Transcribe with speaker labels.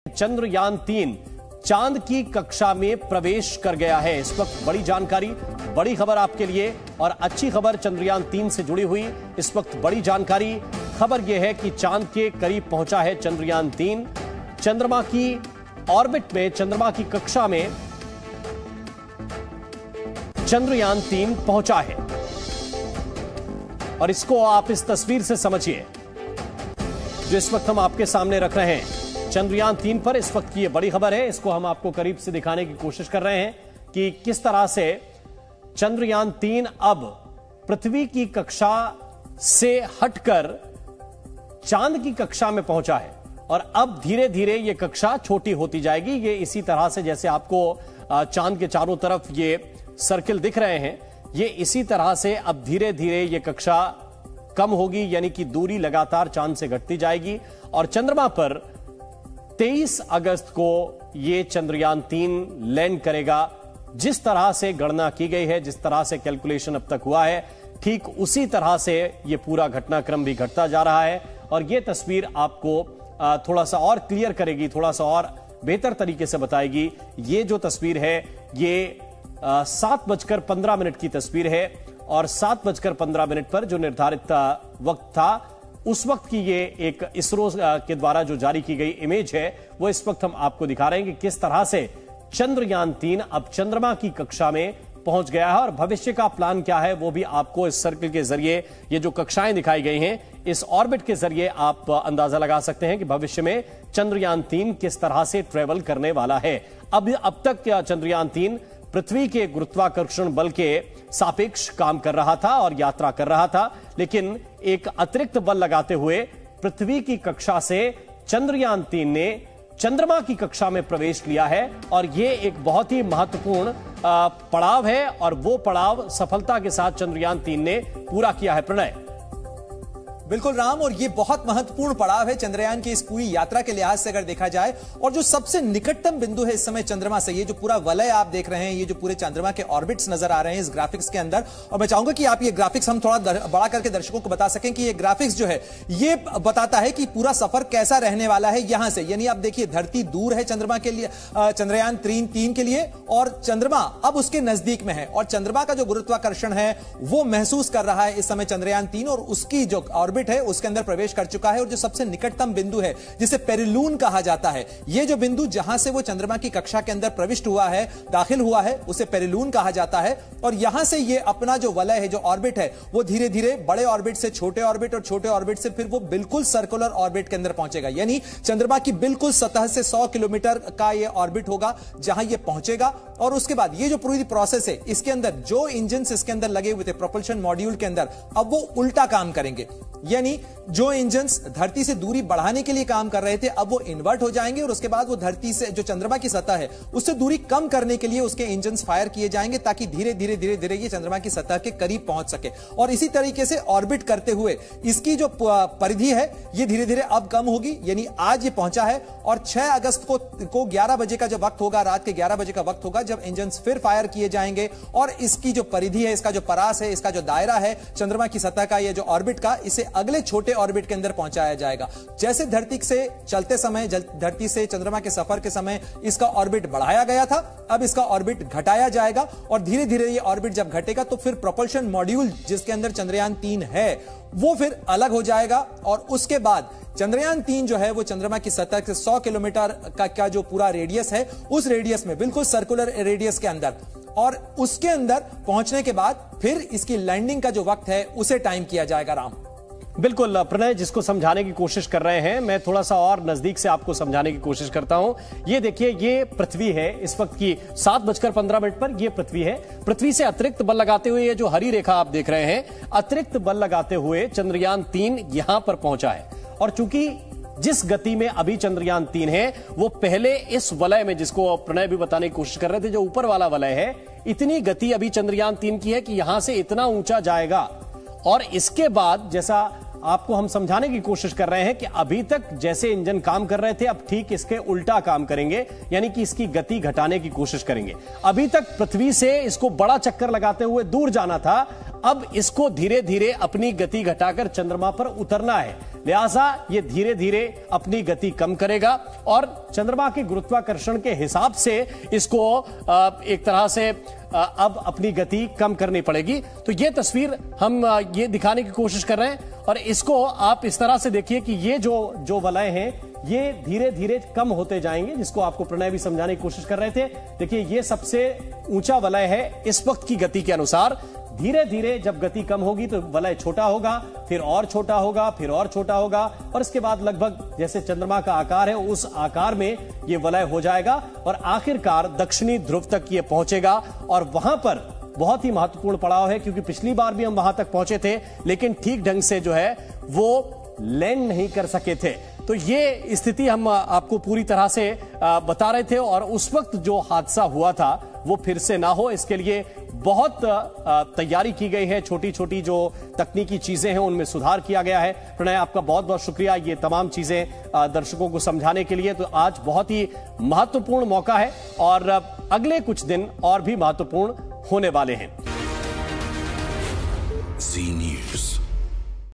Speaker 1: चंद्रयान-3 चांद की कक्षा में प्रवेश कर गया है। इस वक्त बड़ी जानकारी, बड़ी खबर आपके लिए और अच्छी खबर चंद्रयान-3 से जुड़ी हुई। इस वक्त बड़ी जानकारी, खबर यह है कि चांद के करीब पहुंचा है चंद्रयान-3। चंद्रमा की ऑर्बिट में, चंद्रमा की कक्षा में चंद्रयान-3 पहुंचा है। और इसको आप इस तस्वीर से समझिए जो इस वक्त हम आपके सामने रख रहे हैं। चंद्रयान-3 पर इस वक्त की यह बड़ी खबर है। इसको हम आपको करीब से दिखाने की कोशिश कर रहे हैं कि किस तरह से चंद्रयान-3 अब पृथ्वी की कक्षा से हटकर चांद की कक्षा में पहुंचा है और अब धीरे धीरे यह कक्षा छोटी होती जाएगी। ये इसी तरह से, जैसे आपको चांद के चारों तरफ ये सर्किल दिख रहे हैं, ये इसी तरह से अब धीरे धीरे यह कक्षा कम होगी, यानी कि दूरी लगातार चांद से घटती जाएगी। और चंद्रमा पर 23 अगस्त को यह चंद्रयान-3 लैंड करेगा। जिस तरह से गणना की गई है, जिस तरह से कैलकुलेशन अब तक हुआ है, ठीक उसी तरह से यह पूरा घटनाक्रम भी घटता जा रहा है। और यह तस्वीर आपको थोड़ा सा और क्लियर करेगी, थोड़ा सा और बेहतर तरीके से बताएगी। ये जो तस्वीर है, ये 7:15 की तस्वीर है और 7:15 पर जो निर्धारित वक्त था, उस वक्त की ये एक इसरो के द्वारा जो जारी की गई इमेज है, वो इस वक्त हम आपको दिखा रहे हैं कि किस तरह से चंद्रयान-3 अब चंद्रमा की कक्षा में पहुंच गया है। और भविष्य का प्लान क्या है वो भी आपको इस सर्किल के जरिए, ये जो कक्षाएं दिखाई गई हैं, इस ऑर्बिट के जरिए आप अंदाजा लगा सकते हैं कि भविष्य में चंद्रयान-3 किस तरह से ट्रेवल करने वाला है। अब तक चंद्रयान-3 पृथ्वी के गुरुत्वाकर्षण बल के सापेक्ष काम कर रहा था और यात्रा कर रहा था, लेकिन एक अतिरिक्त बल लगाते हुए पृथ्वी की कक्षा से चंद्रयान-3 ने चंद्रमा की कक्षा में प्रवेश लिया है। और यह एक बहुत ही महत्वपूर्ण पड़ाव है और वो पड़ाव सफलता के साथ चंद्रयान-3 ने पूरा किया है। प्रणय।
Speaker 2: बिल्कुल राम, और ये बहुत महत्वपूर्ण पड़ाव है चंद्रयान की इस पूरी यात्रा के लिहाज से अगर देखा जाए। और जो सबसे निकटतम बिंदु है इस समय चंद्रमा से, ये जो पूरा वलय आप देख रहे हैं, ये जो पूरे चंद्रमा के ऑर्बिट्स नजर आ रहे हैं इस ग्राफिक्स के अंदर। और मैं चाहूंगा कि आप ये ग्राफिक्स हम थोड़ा बड़ा करके दर्शकों को बता सकें कि ये ग्राफिक्स जो है ये बताता है कि पूरा सफर कैसा रहने वाला है यहां से। यानी आप देखिए, धरती दूर है चंद्रमा के लिए, चंद्रयान-3 के लिए, और चंद्रमा अब उसके नजदीक में है। और चंद्रमा का जो गुरुत्वाकर्षण है वो महसूस कर रहा है इस समय चंद्रयान-3, और उसकी जो ऑर्बिट है उसके अंदर प्रवेश कर चुका है। और जो सबसे निकटतम बिंदु है जिसे पेरिलून कहा जाता है, यह जो बिंदु जहां से वो चंद्रमा की कक्षा के अंदर प्रविष्ट हुआ है, दाखिल हुआ है, उसे पेरिलून कहा जाता है। और यहां से ये अपना जो वलय है, जो ऑर्बिट है, वो धीरे धीरे बड़े ऑर्बिट से छोटे ऑर्बिट और छोटे ऑर्बिट से फिर वो बिल्कुल सर्कुलर ऑर्बिट के अंदर पहुंचेगा। यानी चंद्रमा की बिल्कुल सतह से 100 किलोमीटर का ये ऑर्बिट होगा जहां ये पहुंचेगा। और उसके बाद ये जो पूरी प्रोसेस है, इसके अंदर जो इंजन इसके अंदर लगे हुए थे प्रोपल्शन मॉड्यूल के अंदर, अब वो उल्टा काम करेंगे। यानी जो इंजन्स धरती से दूरी बढ़ाने के लिए काम कर रहे थे, अब वो इन्वर्ट हो जाएंगे और उसके बाद वो धरती से, जो चंद्रमा की सतह है, उससे दूरी कम करने के लिए उसके इंजन्स फायर किए जाएंगे ताकि धीरे धीरे ये चंद्रमा की सतह के करीब पहुंच सके। और इसी तरीके से ऑर्बिट करते हुए इसकी जो परिधि है ये धीरे धीरे अब कम होगी। यानी आज ये पहुंचा है और 6 अगस्त को 11 बजे का जो वक्त होगा, रात के 11 बजे का वक्त होगा, जब इंजन्स फिर फायर किए जाएंगे और इसकी जो परिधि है, इसका जो परास है, इसका जो दायरा है चंद्रमा की सतह का, ये जो ऑर्बिट का, इसे अगले छोटे ऑर्बिट के अंदर पहुंचाया जाएगा। जैसे धरती से चलते समय, धरती से चंद्रमा के सफर के समय इसका ऑर्बिट बढ़ाया गया था, अब इसका ऑर्बिट घटाया जाएगा। और धीरे धीरे ये ऑर्बिट जब घटेगा तो फिर प्रोपल्शन मॉड्यूल जिसके अंदर चंद्रयान-3 है वो फिर अलग हो जाएगा। और उसके बाद चंद्रयान-3 जो है वो चंद्रमा की सतह से 100 किलोमीटर का जो पूरा रेडियस है, उस रेडियस में, बिल्कुल सर्कुलर रेडियस के अंदर, और उसके अंदर पहुंचने के बाद फिर इसकी लैंडिंग का जो वक्त है उसे टाइम किया जाएगा। राम।
Speaker 1: बिल्कुल प्रणय, जिसको समझाने की कोशिश कर रहे हैं, मैं थोड़ा सा और नजदीक से आपको समझाने की कोशिश करता हूं। ये देखिए, ये पृथ्वी है इस वक्त की 7:15 पर ये पृथ्वी है। पृथ्वी से अतिरिक्त बल लगाते हुए, ये जो हरी रेखा आप देख रहे हैं, अतिरिक्त बल लगाते हुए चंद्रयान-3 यहां पर पहुंचा है। और चूंकि जिस गति में अभी चंद्रयान-3 है वो पहले इस वलय में, जिसको प्रणय भी बताने की कोशिश कर रहे थे, जो ऊपर वाला वलय है, इतनी गति अभी चंद्रयान-3 की है कि यहां से इतना ऊंचा जाएगा। और इसके बाद, जैसा आपको हम समझाने की कोशिश कर रहे हैं कि अभी तक जैसे इंजन काम कर रहे थे, अब ठीक इसके उल्टा काम करेंगे, यानी कि इसकी गति घटाने की कोशिश करेंगे। अभी तक पृथ्वी से इसको बड़ा चक्कर लगाते हुए दूर जाना था, अब इसको धीरे धीरे अपनी गति घटाकर चंद्रमा पर उतरना है। लिहाजा ये धीरे धीरे अपनी गति कम करेगा और चंद्रमा के गुरुत्वाकर्षण के हिसाब से इसको एक तरह से अब अपनी गति कम करनी पड़ेगी। तो ये तस्वीर हम ये दिखाने की कोशिश कर रहे हैं और इसको आप इस तरह से देखिए कि ये जो वलय हैं ये धीरे धीरे कम होते जाएंगे, जिसको आपको प्रणय भी समझाने की कोशिश कर रहे थे। देखिए ये सबसे ऊंचा वलय है इस वक्त की गति के अनुसार। धीरे धीरे जब गति कम होगी तो वलय छोटा होगा, फिर और छोटा होगा, फिर और छोटा होगा और इसके बाद लगभग जैसे चंद्रमा का आकार है उस आकार में ये वलय हो जाएगा और आखिरकार दक्षिणी ध्रुव तक ये पहुंचेगा। और वहां पर बहुत ही महत्वपूर्ण पड़ाव है, क्योंकि पिछली बार भी हम वहां तक पहुंचे थे लेकिन ठीक ढंग से जो है वो लैंड नहीं कर सके थे। तो ये स्थिति हम आपको पूरी तरह से बता रहे थे और उस वक्त जो हादसा हुआ था वो फिर से ना हो, इसके लिए बहुत तैयारी की गई है। छोटी छोटी जो तकनीकी चीजें हैं उनमें सुधार किया गया है। प्रणय, आपका बहुत बहुत शुक्रिया ये तमाम चीजें दर्शकों को समझाने के लिए। तो आज बहुत ही महत्वपूर्ण मौका है और अगले कुछ दिन और भी महत्वपूर्ण होने वाले हैं।
Speaker 3: जी न्यूज़।